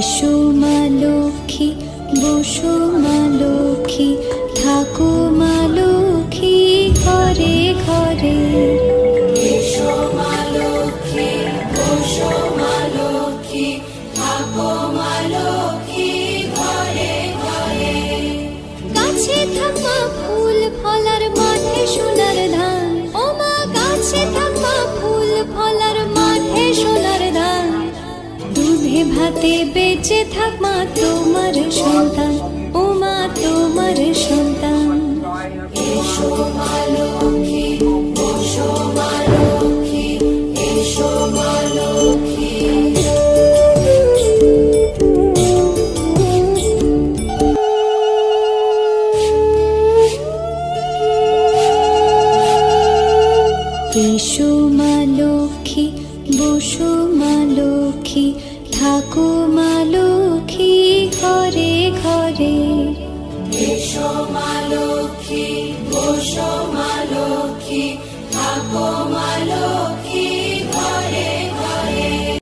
এসো মা লক্ষ্মী, বসো মা লক্ষ্মী, থাকো মা লক্ষ্মী ঘরে ঘরে। এসো মা লক্ষ্মী, বসো মা লক্ষ্মী, থাকো মা লক্ষ্মী ঘরে ঘরে। গাছে থাকা ফুল ফলার মাঠে সোনার ধান, ও মা গাছে থাকা ফুল ফলার মাঠে সোনার ধান। দুধে ভাতে বেঁচে থাক মা তোমার সন্তান, ও মা তোমার সন্তান। এসো মা লক্ষ্মী, বসো মা লক্ষ্মী, এসো মা লক্ষ্মী। এসো মা লক্ষ্মী, বসো মা লক্ষ্মী, থাকো মা লক্ষ্মী ঘরে ঘরে। এসো মা লক্ষ্মী, বসো মা লক্ষ্মী, থাকো মা